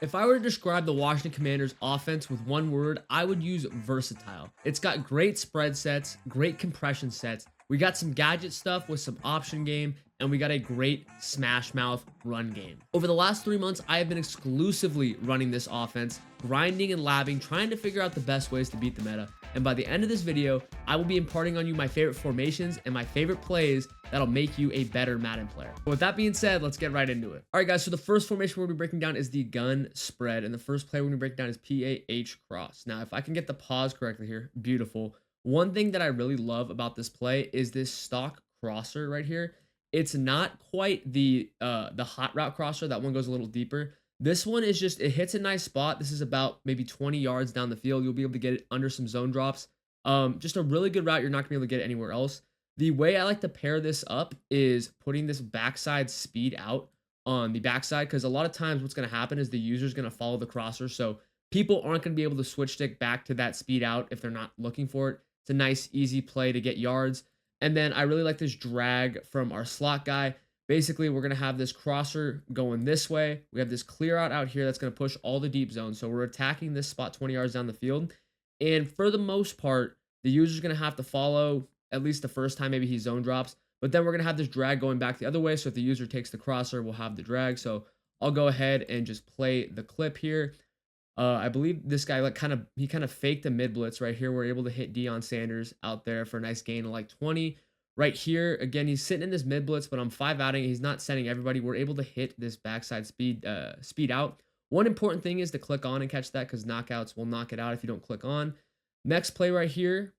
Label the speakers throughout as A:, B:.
A: If I were to describe the Washington Commanders offense with one word, I would use versatile. It's got great spread sets, great compression sets. We got some gadget stuff with some option game, and we got a great smash mouth run game. Over the last 3 months, I have been exclusively running this offense, grinding and labbing, trying to figure out the best ways to beat the meta. And by the end of this video, I will be imparting on you my favorite formations and my favorite plays that'll make you a better Madden player. But with that being said, let's get right into it. All right, guys, so the first formation we're gonna be breaking down is the gun spread, and the first play we're gonna break down is PAH cross. Now, if I can get the pause correctly here, beautiful. One thing that I really love about this play is this stock crosser right here. It's not quite the hot route crosser. That one goes a little deeper. This one is just, it hits a nice spot. This is about maybe 20 yards down the field. You'll be able to get it under some zone drops. Just a really good route. You're not gonna be able to get it anywhere else. The way I like to pair this up is putting this backside speed out on the backside, because a lot of times what's gonna happen is the user's gonna follow the crosser. So people aren't gonna be able to switch stick back to that speed out if they're not looking for it. It's a nice, easy play to get yards. And then I really like this drag from our slot guy. Basically, we're going to have this crosser going this way. We have this clear out here that's going to push all the deep zones. So we're attacking this spot 20 yards down the field. And for the most part, the user's going to have to follow at least the first time maybe he zone drops. But then we're going to have this drag going back the other way. So if the user takes the crosser, we'll have the drag. So I'll go ahead and just play the clip here. I believe this guy he kind of faked a mid blitz right here. We're able to hit Deion Sanders out there for a nice gain of like 20. Right here, again, he's sitting in this mid blitz, but I'm 5-outing. He's not sending everybody. We're able to hit this backside speed out. One important thing is to click on and catch that, because knockouts will knock it out if you don't click on. Next play right here,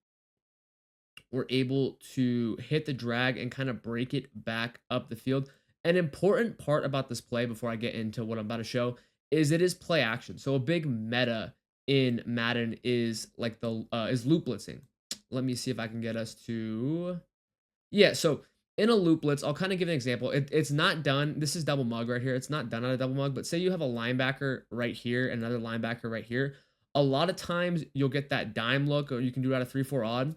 A: we're able to hit the drag and kind of break it back up the field. An important part about this play before I get into what I'm about to show is it is play action. So a big meta in Madden is like is loop blitzing. Let me see if I can get us to... Yeah, so in a loop blitz, I'll kind of give an example. It's not done. This is double mug right here. It's not done on a double mug, but say you have a linebacker right here, another linebacker right here. A lot of times you'll get that dime look, or you can do it out of 3-4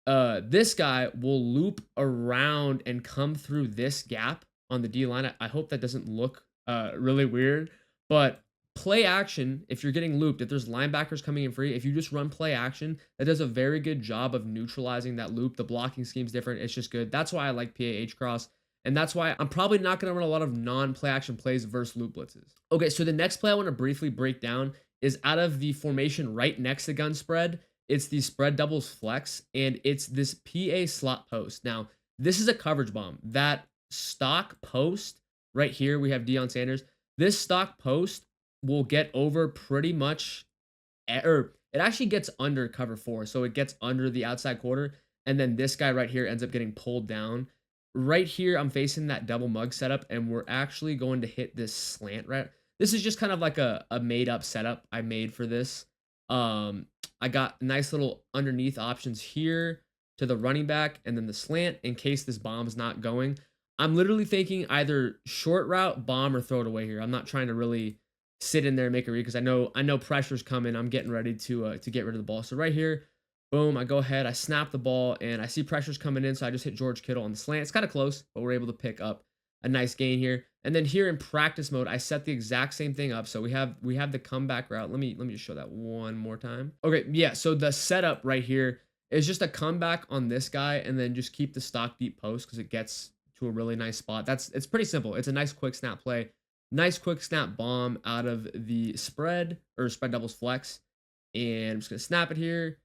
A: odd. This guy will loop around and come through this gap on the D line. I hope that doesn't look really weird, but play action, if you're getting looped, if there's linebackers coming in free, if you just run play action, that does a very good job of neutralizing that loop. The blocking scheme's different. It's just good. That's why I like PAH cross. And that's why I'm probably not going to run a lot of non-play action plays versus loop blitzes. Okay, so the next play I want to briefly break down is out of the formation right next to gun spread. It's the spread doubles flex, and it's this PA slot post. Now, this is a coverage bomb. That stock post right here, we have Deion Sanders. This stock post will get over pretty much, or it actually gets under cover 4. So it gets under the outside quarter. And then this guy right here ends up getting pulled down. Right here, I'm facing that double mug setup, and we're actually going to hit this slant right. This is just kind of like a made up setup I made for this. I got nice little underneath options here to the running back and then the slant in case this bomb's not going. I'm literally thinking either short route, bomb, or throw it away here. I'm not trying to really sit in there and make a read, because I know pressure's coming. I'm getting ready to get rid of the ball. So right here, boom, I go ahead, I snap the ball, and I see pressure's coming in, so I just hit George Kittle on the slant. It's kind of close, but we're able to pick up a nice gain here. And then here in practice mode, I set the exact same thing up. So we have the comeback route. Let me just show that one more time. Okay, yeah, so the setup right here is just a comeback on this guy, and then just keep the stock deep post because it gets to a really nice spot. It's pretty simple. It's a nice quick snap play. Nice quick snap bomb out of the spread, or spread doubles flex. And I'm just going to snap it here.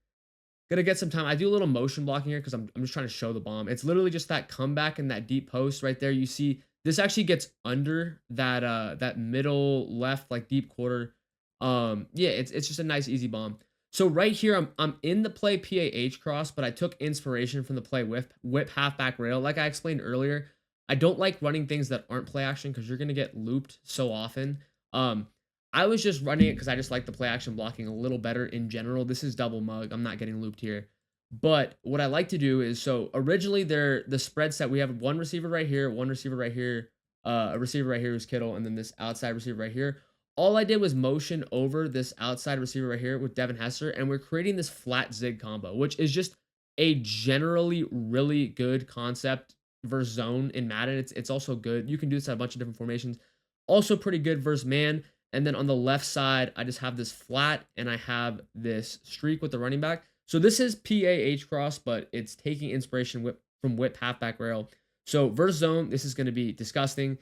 A: Going to get some time. I do a little motion blocking here because I'm just trying to show the bomb. It's literally just that comeback and that deep post right there. You see this actually gets under that middle left, like deep quarter. Yeah, it's just a nice easy bomb. So right here, I'm in the play PAH cross, but I took inspiration from the play whip halfback rail. Like I explained earlier, I don't like running things that aren't play action because you're going to get looped so often. I was just running it because I just like the play action blocking a little better in general. This is double mug. I'm not getting looped here. But what I like to do is, so originally the spread set, we have one receiver right here, one receiver right here, a receiver right here who's Kittle, and then this outside receiver right here. All I did was motion over this outside receiver right here with Devin Hester, and we're creating this flat zig combo, which is just a generally really good concept versus zone in Madden. It's also good. You can do this at a bunch of different formations. Also pretty good versus man. And then on the left side, I just have this flat and I have this streak with the running back. So this is PAH cross, but it's taking inspiration from whip halfback rail. So verse zone, this is going to be disgusting.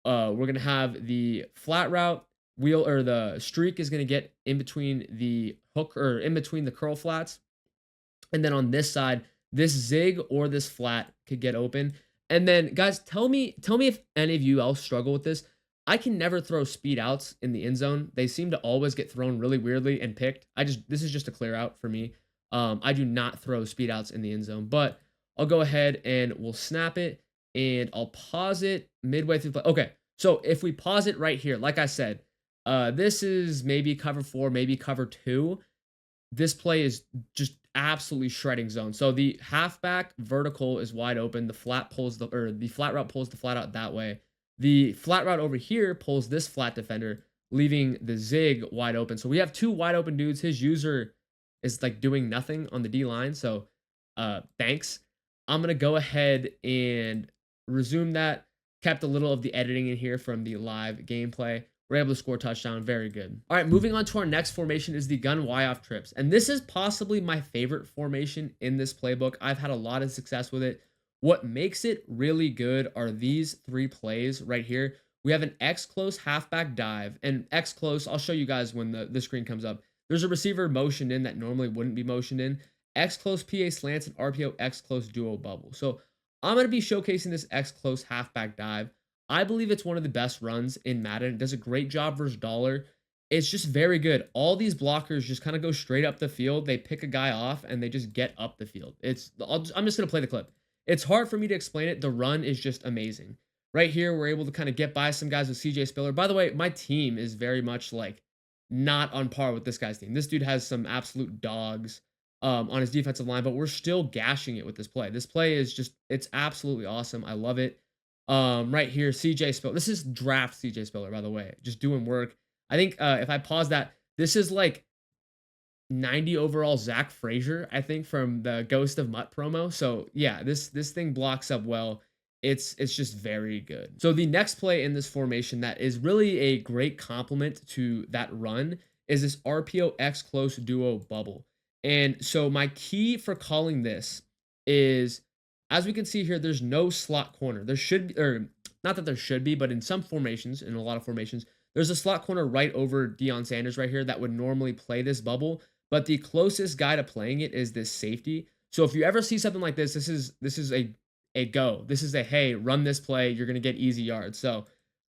A: We're going to have the flat route wheel, or the streak is going to get in between the hook, or in between the curl flats. And then on this side, this zig or this flat could get open. And then guys, tell me if any of you else struggle with this. I can never throw speed outs in the end zone. They seem to always get thrown really weirdly and picked. This is just a clear out for me. I do not throw speed outs in the end zone, but I'll go ahead and we'll snap it and I'll pause it midway through play. Okay. So if we pause it right here, like I said, this is maybe cover 4, maybe cover 2. This play is just absolutely shredding zone. So the halfback vertical is wide open. The flat route pulls the flat out that way. The flat route over here pulls this flat defender, leaving the zig wide open. So we have 2 wide open dudes. His user is like doing nothing on the D line. So thanks. I'm going to go ahead and resume that. Kept a little of the editing in here from the live gameplay. We're able to score a touchdown. Very good. All right, moving on to our next formation is the gun Y-off trips. And this is possibly my favorite formation in this playbook. I've had a lot of success with it. What makes it really good are these 3 plays right here. We have an X close halfback dive, and X close, I'll show you guys when the screen comes up. There's a receiver motioned in that normally wouldn't be motioned in. X close PA slants and RPO X close duo bubble. So I'm going to be showcasing this X close halfback dive. I believe it's one of the best runs in Madden. It does a great job versus dollar. It's just very good. All these blockers just kind of go straight up the field. They pick a guy off and they just get up the field. I'm just going to play the clip. It's hard for me to explain it. The run is just amazing. Right here, we're able to kind of get by some guys with CJ Spiller. By the way, my team is very much like not on par with this guy's team. This dude has some absolute dogs on his defensive line, but we're still gashing it with this play. This play is just, it's absolutely awesome. I love it. Right here, CJ Spiller. This is draft CJ Spiller, by the way, just doing work. I think if I pause that, this is like 90 overall Zach Frazier, I think, from the Ghost of Mutt promo. So yeah, this thing blocks up well. It's just very good. So the next play in this formation that is really a great complement to that run is this RPO X close duo bubble. And so my key for calling this is, as we can see here, there's no slot corner. There should be, or not that there should be, but in some formations, in a lot of formations, there's a slot corner right over Deion Sanders right here that would normally play this bubble. But the closest guy to playing it is this safety. So if you ever see something like this, this is a go. This is a, hey, run this play. You're going to get easy yards. So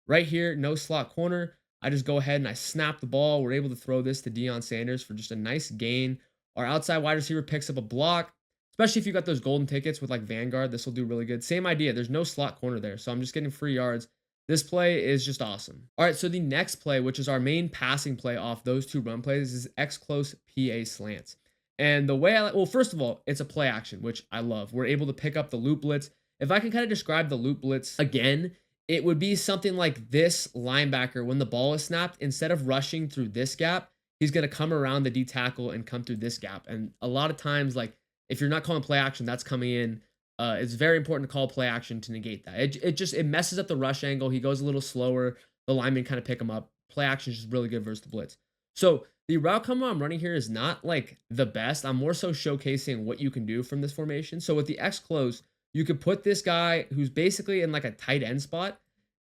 A: right here, no slot corner. I just go ahead and I snap the ball. We're able to throw this to Deion Sanders for just a nice gain. Our outside wide receiver picks up a block, especially if you got those golden tickets with like Vanguard. This will do really good. Same idea. There's no slot corner there. So I'm just getting free yards. This play is just awesome. All right, so the next play, which is our main passing play off those 2 run plays, is X close PA slants. And the way well, first of all, it's a play action, which I love. We're able to pick up the loop blitz. If I can kind of describe the loop blitz again, it would be something like this linebacker, when the ball is snapped, instead of rushing through this gap, he's going to come around the D tackle and come through this gap. And a lot of times, like, if you're not calling play action, that's coming in. It's very important to call play action to negate that. It messes up the rush angle. He goes a little slower. The linemen kind of pick him up. Play action is just really good versus the blitz. So the route combo I'm running here is not like the best. I'm more so showcasing what you can do from this formation. So with the X close, you could put this guy who's basically in like a tight end spot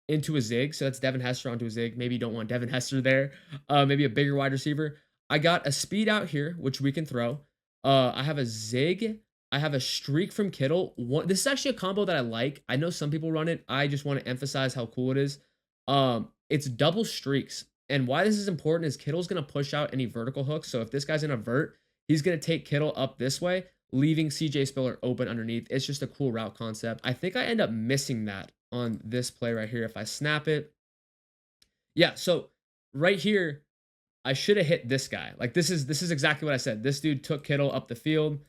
A: into a zig. So that's Devin Hester onto a zig. Maybe you don't want Devin Hester there. Maybe a bigger wide receiver. I got a speed out here, which we can throw. I have a zig. I have a streak from Kittle. This is actually a combo that I like. I know some people run it. I just want to emphasize how cool it is. It's double streaks. And why this is important is Kittle's going to push out any vertical hooks. So if this guy's in a vert, he's going to take Kittle up this way, leaving CJ Spiller open underneath. It's just a cool route concept. I think I end up missing that on this play right here if I snap it. Yeah, so right here, I should have hit this guy. Like this is exactly what I said. This dude took Kittle up the field.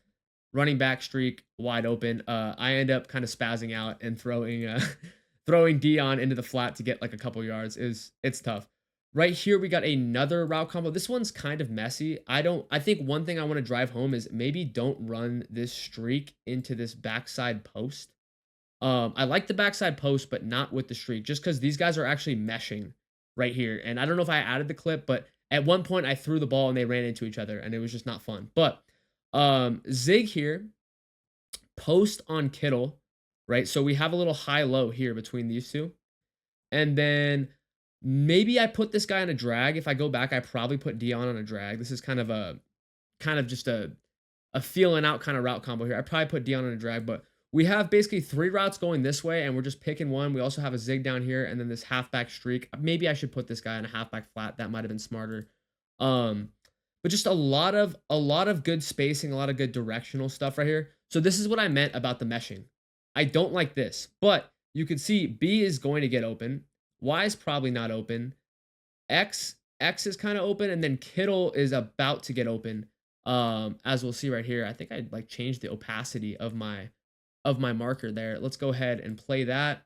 A: Running back streak wide open. I end up kind of spazzing out and throwing throwing Deion into the flat to get like a couple yards. It's tough. Right here we got another route combo. This one's kind of messy. I think one thing I want to drive home is maybe don't run this streak into this backside post. I like the backside post, but not with the streak, just because these guys are actually meshing right here. And I don't know if I added the clip, but at one point I threw the ball and they ran into each other and it was just not fun. But zig here, post on Kittle, right? So we have a little high low here between these two. And then maybe I put this guy on a drag. If I go back, I probably put Dion on a drag. This is kind of just a feeling out kind of route combo here. I probably put Dion on a drag, but we have basically 3 routes going this way, and we're just picking one. We also have a zig down here, and then this halfback streak. Maybe I should put this guy on a halfback flat. That might have been smarter. But just a lot of good spacing, a lot of good directional stuff right here. So this is what I meant about the meshing. I don't like this, but you can see B is going to get open. Y is probably not open. X is kind of open, and then Kittle is about to get open. As we'll see right here. I think I like changed the opacity of my marker there. Let's go ahead and play that.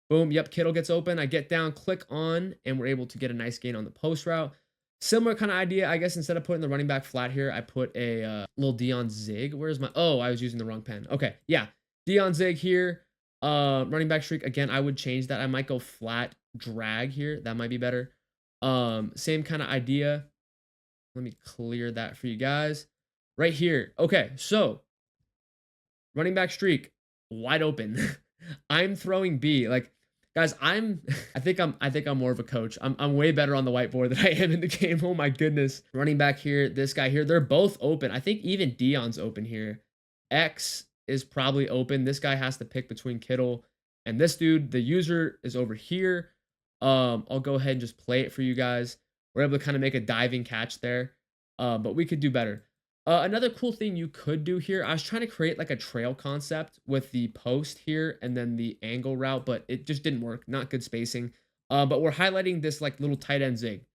A: Boom. Yep, Kittle gets open. I get down, click on, and we're able to get a nice gain on the post route. Similar kind of idea, I guess. Instead of putting the running back flat here, I put a little Dion zig. Where's my... Oh, I was using the wrong pen. Okay, yeah. Dion zig here. Running back streak. Again, I would change that. I might go flat drag here. That might be better. Same kind of idea. Let me clear that for you guys. Right here. Okay, so running back streak, wide open. I'm throwing B. Like, guys, I think I'm more of a coach. I'm way better on the whiteboard than I am in the game. Oh my goodness. Running back here, this guy here, they're both open. I think even Dion's open here. X is probably open. This guy has to pick between Kittle and this dude. The user is over here. I'll go ahead and just play it for you guys. We're able to kind of make a diving catch there. But we could do better. Another cool thing you could do here, I was trying to create like a trail concept with the post here and then the angle route, but it just didn't work. Not good spacing. But we're highlighting this like little tight end zig,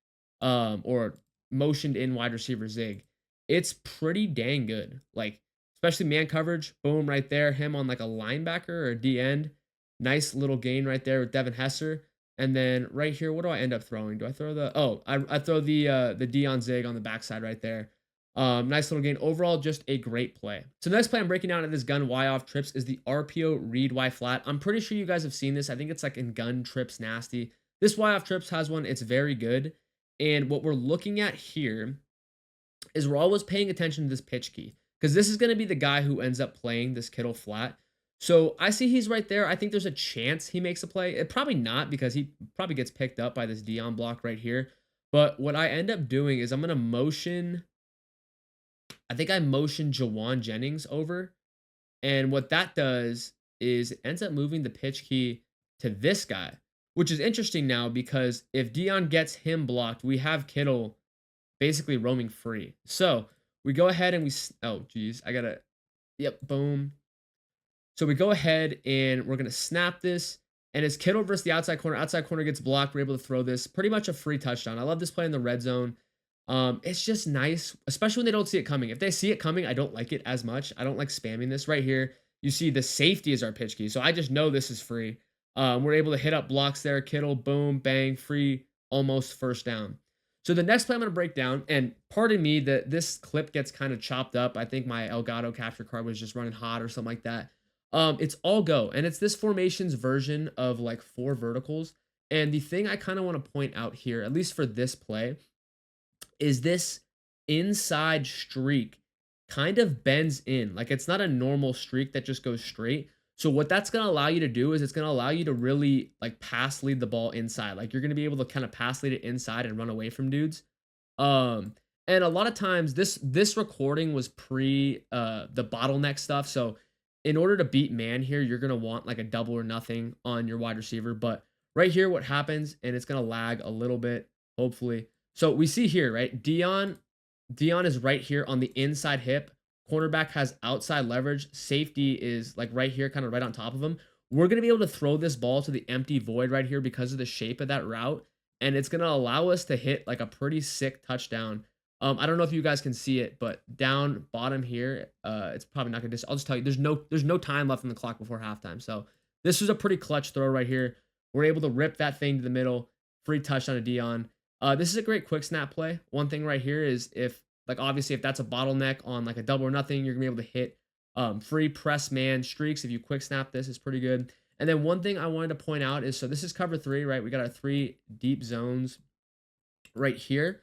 A: or motioned in wide receiver zig. It's pretty dang good. Like, especially man coverage. Boom, right there. Him on like a linebacker or a D end. Nice little gain right there with Devin Hesser. And then right here, what do I end up throwing? Do I throw the... Oh, I throw the Dion zig on the backside right there. Nice little gain. Overall, just a great play. So the next play I'm breaking down in this gun Y off trips is the RPO read Y flat. I'm pretty sure you guys have seen this. I think it's like in gun trips nasty. This Y off trips has one. It's very good. And what we're looking at here is we're always paying attention to this pitch key, because this is going to be the guy who ends up playing this Kittle flat. So I see he's right there. I think there's a chance he makes a play. Probably not, because he probably gets picked up by this Dion block right here. But what I end up doing is I'm going to motion... I think I motioned Jawan Jennings over. And what that does is it ends up moving the pitch key to this guy, which is interesting now, because if Dion gets him blocked, we have Kittle basically roaming free. So we go ahead and we... Oh, geez. I got to... Yep, boom. So we go ahead and we're going to snap this. And it's Kittle versus the outside corner gets blocked. We're able to throw this. Pretty much a free touchdown. I love this play in the red zone. It's just nice, especially when they don't see it coming. If they see it coming, I don't like it as much. I don't like spamming this right here. You see the safety is our pitch key. So I just know this is free. We're able to hit up blocks there. Kittle, boom, bang, free, almost first down. So the next play I'm going to break down, and pardon me that this clip gets kind of chopped up. I think my Elgato capture card was just running hot or something like that. It's all go, and it's this formations version of like 4 verticals. And the thing I kind of want to point out here, at least for this play, is this inside streak kind of bends in. Like, it's not a normal streak that just goes straight. So what that's going to allow you to do is it's going to allow you to really like pass lead the ball inside. Like, you're going to be able to kind of pass lead it inside and run away from dudes. And a lot of times this recording was pre the bottleneck stuff. So in order to beat man here, you're going to want like a double or nothing on your wide receiver. But right here, what happens, and it's going to lag a little bit, hopefully. So we see here, right? Dion is right here on the inside hip. Cornerback has outside leverage. Safety is like right here, kind of right on top of him. We're going to be able to throw this ball to the empty void right here because of the shape of that route. And it's going to allow us to hit like a pretty sick touchdown. I don't know if you guys can see it, but down bottom here, it's probably not going to... I'll just tell you, there's no time left on the clock before halftime. So this was a pretty clutch throw right here. We're able to rip that thing to the middle. Free touchdown to Dion. This is a great quick snap play. One thing right here is obviously if that's a bottleneck on like a double or nothing, you're gonna be able to hit free press man streaks. If you quick snap this, it's pretty good. And then one thing I wanted to point out is, so this is cover three, right? We got our three deep zones right here.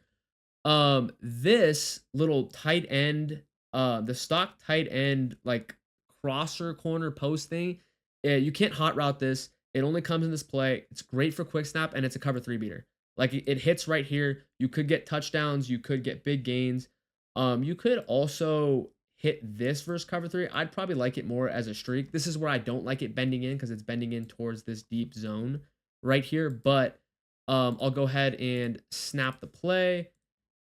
A: This little tight end, the stock tight end, like crosser corner post thing, you can't hot route this. It only comes in this play. It's great for quick snap, and it's a cover three beater. Like it hits right here. You could get touchdowns. You could get big gains. You could also hit this versus cover three. I'd probably like it more as a streak. This is where I don't like it bending in because it's bending in towards this deep zone right here. But I'll go ahead and snap the play,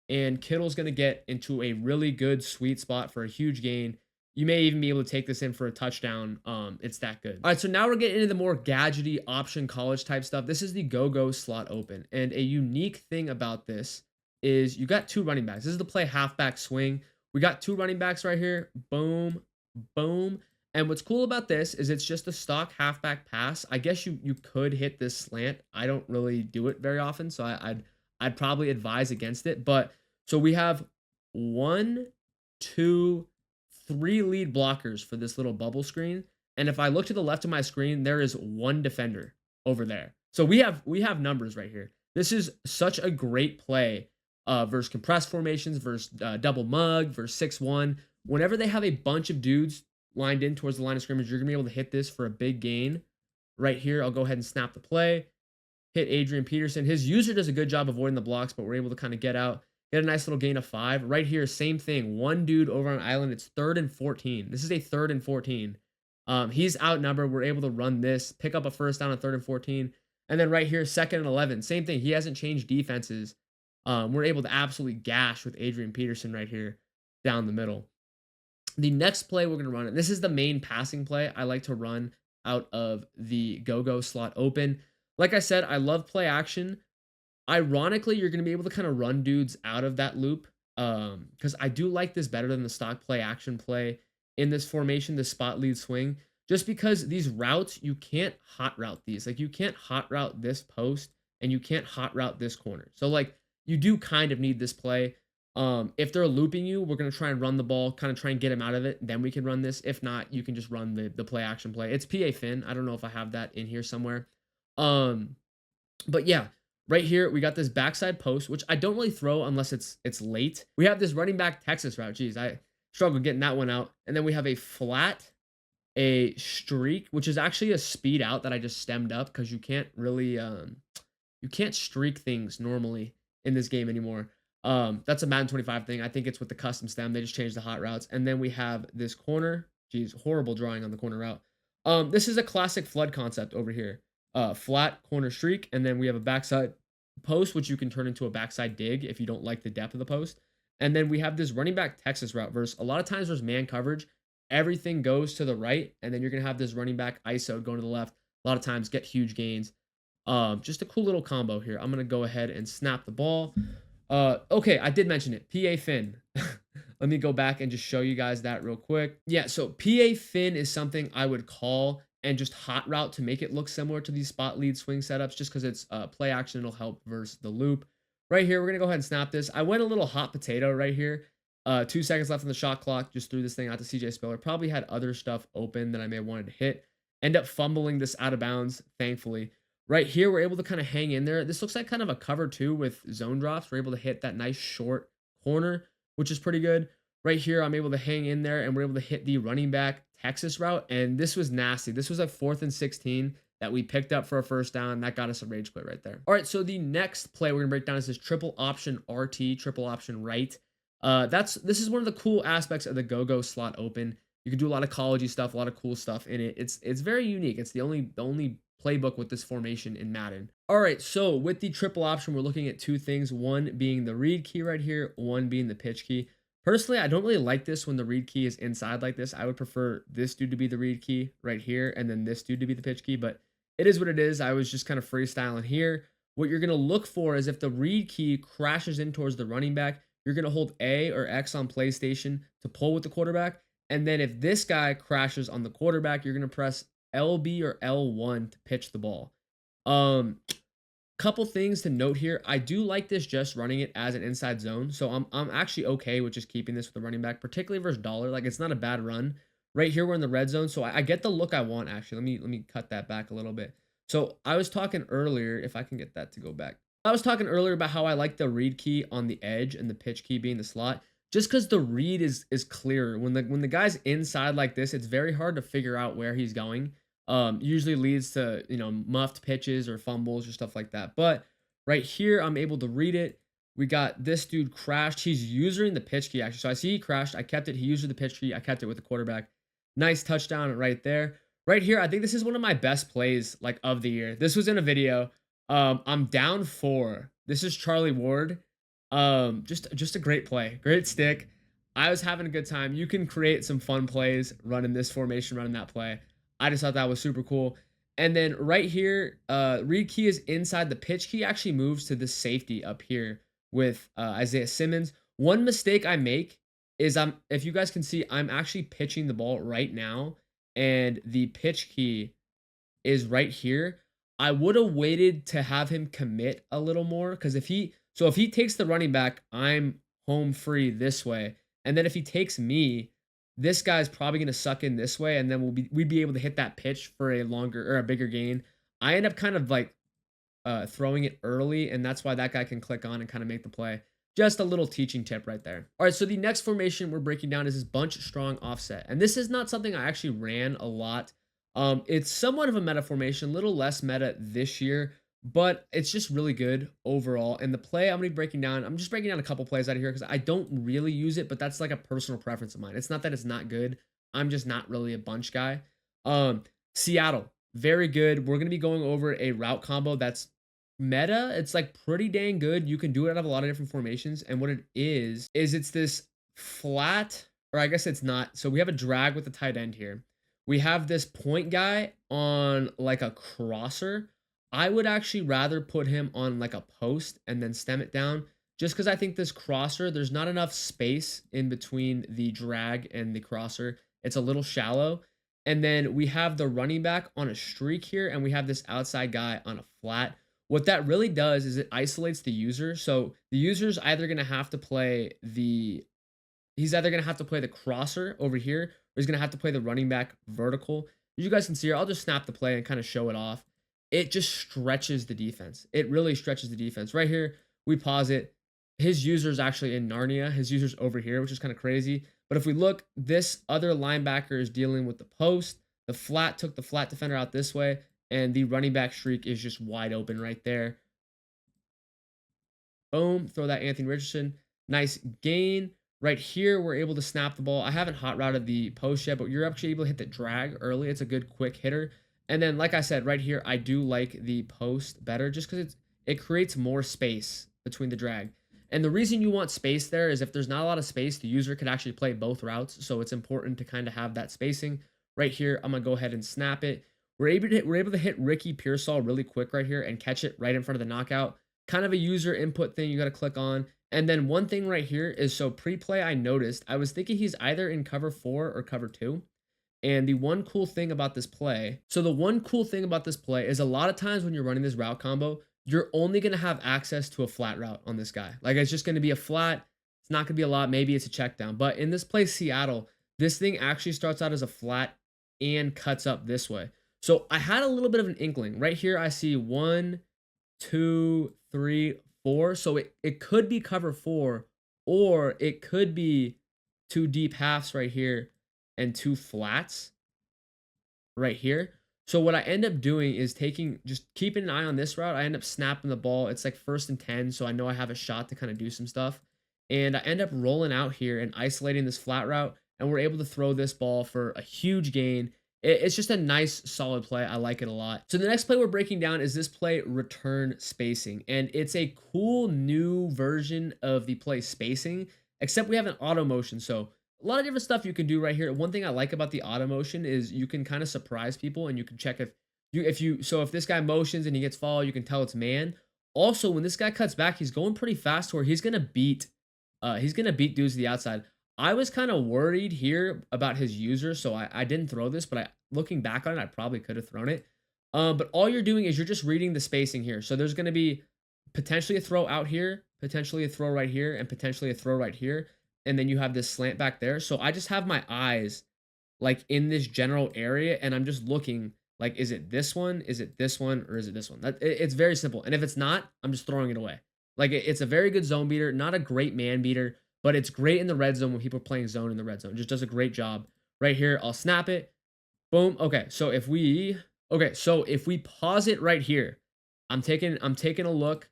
A: and Kittle's going to get into a really good sweet spot for a huge gain. You may even be able to take this in for a touchdown. It's that good. All right, so now we're getting into the more gadgety option college type stuff. This is the go-go slot open. And a unique thing about this is you got two running backs. This is the play halfback swing. We got two running backs right here. Boom, boom. And what's cool about this is it's just a stock halfback pass. I guess you could hit this slant. I don't really do it very often, so I'd probably advise against it. But so we have 1, 2, 3 lead blockers for this little bubble screen. And if I look to the left of my screen, there is one defender over there. So we have numbers right here. This is such a great play versus compressed formations, versus double mug, versus 6-1. Whenever they have a bunch of dudes lined in towards the line of scrimmage, you're going to be able to hit this for a big gain. Right here, I'll go ahead and snap the play. Hit Adrian Peterson. His user does a good job avoiding the blocks, but we're able to kind of get out. Get a nice little gain of 5. Right here, same thing. One dude over on island. It's 3rd and 14. This is a 3rd and 14. He's outnumbered. We're able to run this, pick up a first down on 3rd and 14. And then right here, 2nd and 11. Same thing. He hasn't changed defenses. We're able to absolutely gash with Adrian Peterson right here down the middle. The next play we're going to run, and this is the main passing play I like to run out of the go-go slot open. Like I said, I love play action. Ironically, you're going to be able to kind of run dudes out of that loop because I do like this better than the stock play action play in this formation, the spot lead swing, just because these routes, you can't hot route these. Like you can't hot route this post and you can't hot route this corner. So like you do kind of need this play. If they're looping you, we're going to try and run the ball, kind of try and get them out of it. Then we can run this. If not, you can just run the play action play. It's PA Fin. I don't know if I have that in here somewhere. But yeah, right here, we got this backside post, which I don't really throw unless it's late. We have this running back Texas route. Jeez, I struggled getting that one out. And then we have a flat, a streak, which is actually a speed out that I just stemmed up because you can't really, you can't streak things normally in this game anymore. That's a Madden 25 thing. I think it's with the custom stem. They just changed the hot routes. And then we have this corner. Jeez, horrible drawing on the corner route. This is a classic flood concept over here. Flat corner streak, and then we have a backside post, which you can turn into a backside dig if you don't like the depth of the post. And then we have this running back Texas route versus a lot of times there's man coverage. Everything goes to the right, and then you're going to have this running back ISO going to the left. A lot of times get huge gains. Just a cool little combo here. I'm going to go ahead and snap the ball. Okay, I did mention it. PA Fin. Let me go back and just show you guys that real quick. Yeah, so PA Fin is something I would call and just hot route to make it look similar to these spot lead swing setups just because it's play action. It'll help versus the loop. Right here, we're going to go ahead and snap this. I went a little hot potato right here. 2 seconds left on the shot clock. Just threw this thing out to CJ Spiller. Probably had other stuff open that I may have wanted to hit. End up fumbling this out of bounds, thankfully. Right here, we're able to kind of hang in there. This looks like kind of a cover 2 with zone drops. We're able to hit that nice short corner, which is pretty good. Right here, I'm able to hang in there, and we're able to hit the running back Texas route, and this was nasty. This was a 4th and 16 that we picked up for a first down. That got us a rage quit right there. All right, so the next play we're going to break down is this triple option RT, triple option right. This is one of the cool aspects of the go-go slot open. You can do a lot of collegey stuff, a lot of cool stuff in it. It's very unique. It's the only playbook with this formation in Madden. All right, so with the triple option, we're looking at 2 things. One being the read key right here, one being the pitch key. Personally, I don't really like this when the read key is inside like this. I would prefer this dude to be the read key right here and then this dude to be the pitch key, but it is what it is. I was just kind of freestyling here. What you're going to look for is if the read key crashes in towards the running back, you're going to hold A or X on PlayStation to pull with the quarterback. And then if this guy crashes on the quarterback, you're going to press LB or L1 to pitch the ball. Couple things to note here. I do like this just running it as an inside zone. So I'm actually okay with just keeping this with the running back, particularly versus dollar. Like it's not a bad run. right here we're in the red zone. So I get the look I want actually. Let me cut that back a little bit. So I was talking earlier, if I can get that to go back. I was talking earlier about how I like the read key on the edge and the pitch key being the slot. Just because the read is clearer. When the guy's inside like this, it's very hard to figure out where he's going. Usually leads to muffed pitches or fumbles or stuff like that. But right here, I'm able to read it. We got this dude crashed. He's using the pitch key actually. So I see he crashed. I kept it. He used the pitch key. I kept it with the quarterback. Nice touchdown right there. Right here, I think this is one of my best plays like of the year. This was in a video. I'm down 4. This is Charlie Ward. Just a great play. Great stick. I was having a good time. You can create some fun plays running this formation, running that play. I just thought that was super cool. And then right here, read key is inside. The pitch key actually moves to the safety up here with Isaiah Simmons. One mistake I make is if you guys can see, I'm actually pitching the ball right now, and the pitch key is right here. I would have waited to have him commit a little more because if he takes the running back, I'm home free this way. And then if he takes me, this guy's probably gonna suck in this way, and then we'd be able to hit that pitch for a longer or a bigger gain. I end up kind of like throwing it early, and that's why that guy can click on and kind of make the play. Just a little teaching tip right there. All right, so the next formation we're breaking down is this bunch strong offset. And this is not something I actually ran a lot. It's somewhat of a meta formation, a little less meta this year, but it's just really good overall. And the play I'm going to be breaking down, I'm just breaking down a couple plays out of here because I don't really use it, but that's like a personal preference of mine. It's not that it's not good. I'm just not really a bunch guy. Seattle, very good. We're going to be going over a route combo that's meta. It's like pretty dang good. You can do it out of a lot of different formations. And what it is it's this flat, or I guess it's not. So we have a drag with the tight end here. We have this point guy on like a crosser. I would actually rather put him on like a post and then stem it down just because I think this crosser, there's not enough space in between the drag and the crosser. It's a little shallow. And then we have the running back on a streak here, and we have this outside guy on a flat. What that really does is it isolates the user. So the user's either going to have to play he's either going to have to play the crosser over here, or he's going to have to play the running back vertical. As you guys can see here, I'll just snap the play and kind of show it off. It just stretches the defense. It really stretches the defense. Right here, we pause it. His user's actually in Narnia. His user's over here, which is kind of crazy. But if we look, this other linebacker is dealing with the post. The flat took the flat defender out this way, and the running back streak is just wide open right there. Boom, throw that Anthony Richardson. Nice gain. Right here, we're able to snap the ball. I haven't hot routed the post yet, but you're actually able to hit the drag early. It's a good quick hitter. And then, like I said, right here, I do like the post better just because it creates more space between the drag. And the reason you want space there is if there's not a lot of space, the user could actually play both routes. So it's important to kind of have that spacing. Right here, I'm going to go ahead and snap it. We're able to hit Ricky Pearsall really quick right here and catch it right in front of the knockout. Kind of a user input thing you got to click on. And then one thing right here is, so pre-play I noticed, I was thinking he's either in cover 4 or cover 2. And the one cool thing about this play, is a lot of times when you're running this route combo, you're only going to have access to a flat route on this guy. Like it's just going to be a flat. It's not going to be a lot. Maybe it's a check down. But in this play, Seattle, this thing actually starts out as a flat and cuts up this way. So I had a little bit of an inkling. Right here, I see 1, 2, 3, 4. So it could be cover 4, or it could be 2 deep halves right here and 2 flats right here. So what I end up doing is just keeping an eye on this route. I end up snapping the ball. It's like 1st and 10, so I know I have a shot to kind of do some stuff. And I end up rolling out here and isolating this flat route, and we're able to throw this ball for a huge gain. It's just a nice, solid play. I like it a lot. So the next play we're breaking down is this play, return spacing. And it's a cool new version of the play spacing, except we have an auto motion. So a lot of different stuff you can do right here. One thing I like about the auto motion is you can kind of surprise people, and you can check if this guy motions and he gets followed, you can tell it's man. Also, when this guy cuts back, he's going pretty fast where he's gonna beat dudes to the outside. I was kind of worried here about his user, so I didn't throw this, but looking back on it, I probably could have thrown it. But all you're doing is you're just reading the spacing here. So there's going to be potentially a throw out here, potentially a throw right here, and potentially a throw right here. And then you have this slant back there. So I just have my eyes like in this general area, and I'm just looking like, is it this one? Is it this one? Or is it this one? It's very simple. And if it's not, I'm just throwing it away. Like it's a very good zone beater, not a great man beater, but it's great in the red zone when people are playing zone in the red zone. It just does a great job. Right here, I'll snap it. Boom. Okay, so if we pause it right here, I'm taking a look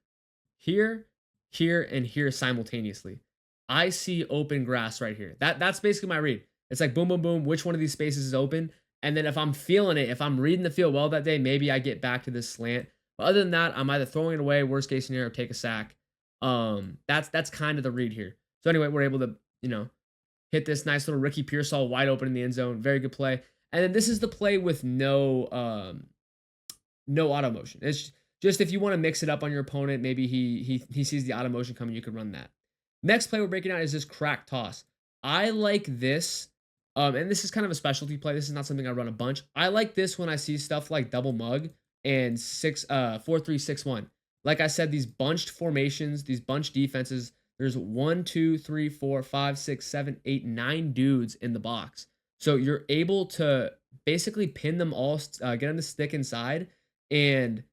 A: here, here, and here simultaneously. I see open grass right here. That's basically my read. It's like boom, boom, boom. Which one of these spaces is open? And then if I'm feeling it, if I'm reading the field well that day, maybe I get back to this slant. But other than that, I'm either throwing it away, worst case scenario, take a sack. That's kind of the read here. So anyway, we're able to, hit this nice little Ricky Pearsall wide open in the end zone. Very good play. And then this is the play with no auto motion. It's just if you want to mix it up on your opponent, maybe he sees the auto motion coming, you could run that. Next play we're breaking out is this crack toss. I like this, and this is kind of a specialty play. This is not something I run a bunch. I like this when I see stuff like double mug and 4-3-6-1. Like I said, these bunched formations, these bunched defenses. There's 1, 2, 3, 4, 5, 6, 7, 8, 9 dudes in the box. So you're able to basically pin them all, get them to stick inside, and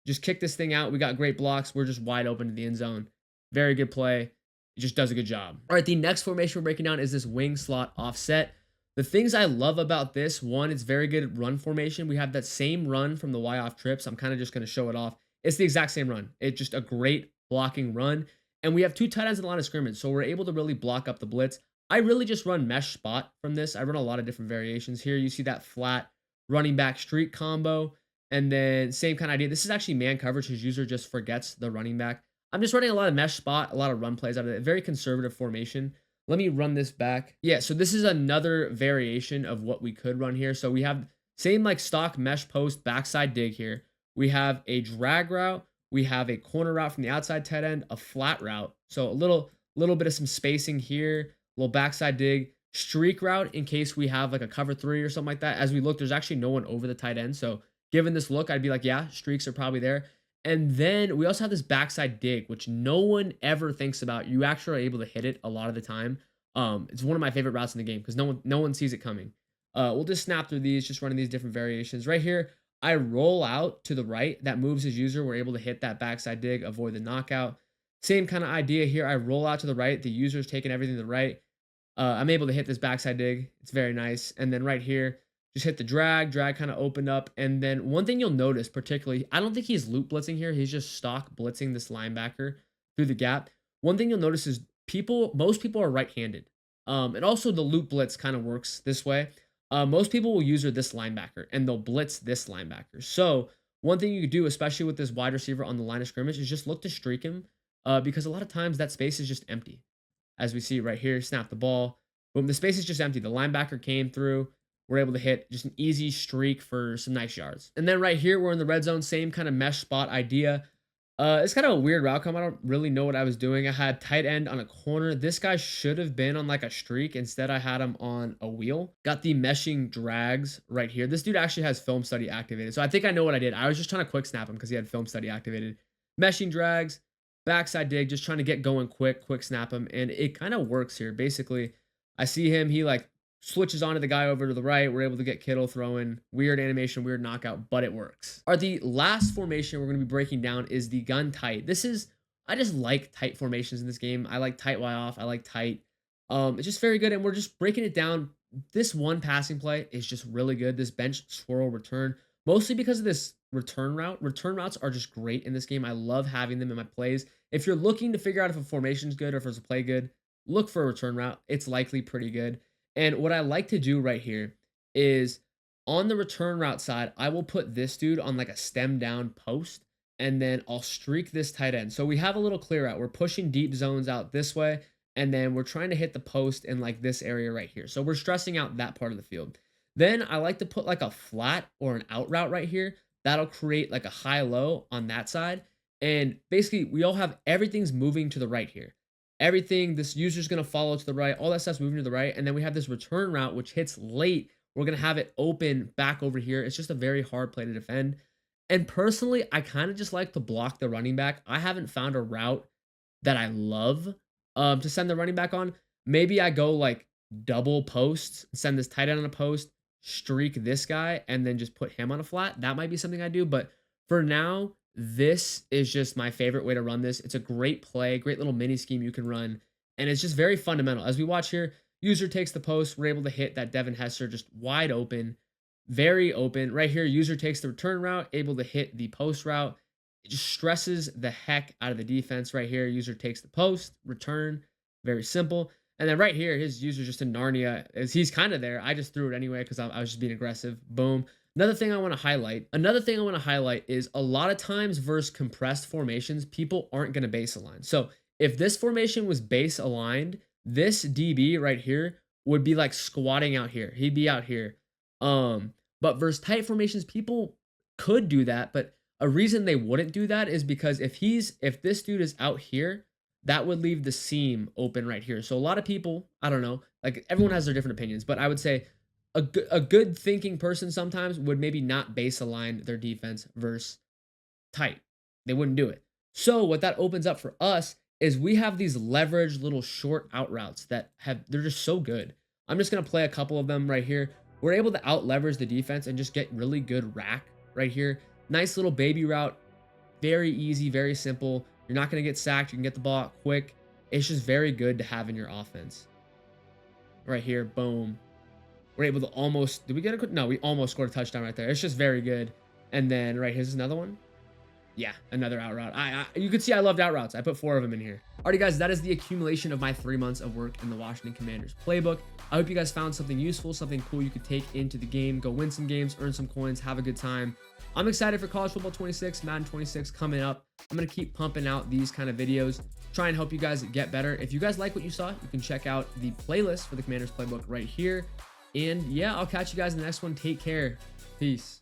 A: just kick this thing out. We got great blocks. We're just wide open to the end zone. Very good play. It just does a good job. All right, the next formation we're breaking down is this wing slot offset. The things I love about this, one, it's very good run formation. We have that same run from the Y off trips. I'm kind of just going to show it off. It's the exact same run. It's just a great blocking run. And we have two tight ends in the line of scrimmage, so we're able to really block up the blitz. I really just run mesh spot from this. I run a lot of different variations. Here you see that flat running back streak combo. And then same kind of idea. This is actually man coverage. His user just forgets the running back. I'm just running a lot of mesh spot, a lot of run plays out of it. Very conservative formation. Let me run this back. Yeah, so this is another variation of what we could run here. So we have same like stock mesh post backside dig here. We have a drag route. We have a corner route from the outside tight end, a flat route. So a little bit of some spacing here, a little backside dig, streak route in case we have like a cover 3 or something like that. As we look, there's actually no one over the tight end. So given this look, I'd be like, yeah, streaks are probably there. And then we also have this backside dig, which no one ever thinks about. You actually are able to hit it a lot of the time. It's one of my favorite routes in the game because no one sees it coming. We'll just snap through these, just running these different variations. Right here, I roll out to the right. That moves his user. We're able to hit that backside dig, avoid the knockout. Same kind of idea here. I roll out to the right. The user's taking everything to the right. I'm able to hit this backside dig. It's very nice. And then right here, just hit the drag kind of opened up. And then one thing you'll notice particularly, I don't think he's loop blitzing here. He's just stock blitzing this linebacker through the gap. One thing you'll notice is most people are right-handed. And also the loop blitz kind of works this way. Most people will use this linebacker and they'll blitz this linebacker. So one thing you could do, especially with this wide receiver on the line of scrimmage, is just look to streak him because a lot of times that space is just empty. As we see right here, snap the ball. Boom, the space is just empty. The linebacker came through. We're able to hit just an easy streak for some nice yards. And then right here, we're in the red zone, same kind of mesh spot idea. It's kind of a weird route come. I don't really know what I was doing. I had tight end on a corner. This guy should have been on like a streak. Instead, I had him on a wheel. Got the meshing drags right here. This dude actually has film study activated. So I think I know what I did. I was just trying to quick snap him because he had film study activated. Meshing drags, backside dig, just trying to get going quick snap him. And it kind of works here. Basically, I see him. He like switches onto the guy over to the right. We're able to get Kittle throwing. Weird animation, weird knockout, but it works. All right, the last formation we're going to be breaking down is the gun tight. I just like tight formations in this game. I like tight Y off. I like tight. It's just very good, and we're just breaking it down. This one passing play is just really good. This bench swirl return, mostly because of this return route. Return routes are just great in this game. I love having them in my plays. If you're looking to figure out if a formation is good or if it's a play good, look for a return route. It's likely pretty good. And what I like to do right here is on the return route side, I will put this dude on like a stem down post, and then I'll streak this tight end. So we have a little clear out. We're pushing deep zones out this way, and then we're trying to hit the post in like this area right here. So we're stressing out that part of the field. Then I like to put like a flat or an out route right here. That'll create like a high-low on that side. And basically, we all have everything's moving to the right here. Everything, this user's going to follow to the right. All that stuff's moving to the right. And then we have this return route, which hits late. We're going to have it open back over here. It's just a very hard play to defend. And personally, I kind of just like to block the running back. I haven't found a route that I love to send the running back on. Maybe I go like double posts, send this tight end on a post, streak this guy, and then just put him on a flat. That might be something I do. But for now, this is just my favorite way to run this. It's a great play, great little mini scheme you can run. And it's just very fundamental. As we watch here, user takes the post. We're able to hit that Devin Hester just wide open, very open. Right here, user takes the return route, able to hit the post route. It just stresses the heck out of the defense right here. User takes the post, return, very simple. And then right here, his user just in Narnia, as he's kind of there. I just threw it anyway because I was just being aggressive. Boom. Another thing I want to highlight is a lot of times versus compressed formations, people aren't going to base align. So if this formation was base aligned, this DB right here would be like squatting out here. He'd be out here. But versus tight formations, people could do that, but a reason they wouldn't do that is because if this dude is out here, that would leave the seam open right here. So a lot of people, I don't know, like everyone has their different opinions, but I would say a good thinking person sometimes would maybe not base align their defense versus tight. They wouldn't do it. So what that opens up for us is we have these leveraged little short out routes they're just so good. I'm just going to play a couple of them right here. We're able to out leverage the defense and just get really good rack right here. Nice little baby route. Very easy, very simple. You're not going to get sacked. You can get the ball out quick. It's just very good to have in your offense. Right here, boom. We're able to almost, did we get a, no, we almost scored a touchdown right there. It's just very good. And then right here's another one. Yeah, another out route. You can see I loved out routes. I put 4 of them in here. Alrighty, guys, that is the accumulation of my 3 months of work in the Washington Commanders playbook. I hope you guys found something useful, something cool you could take into the game. Go win some games, earn some coins, have a good time. I'm excited for College Football 26, Madden 26 coming up. I'm going to keep pumping out these kind of videos, try and help you guys get better. If you guys like what you saw, you can check out the playlist for the Commanders playbook right here. And yeah, I'll catch you guys in the next one. Take care. Peace.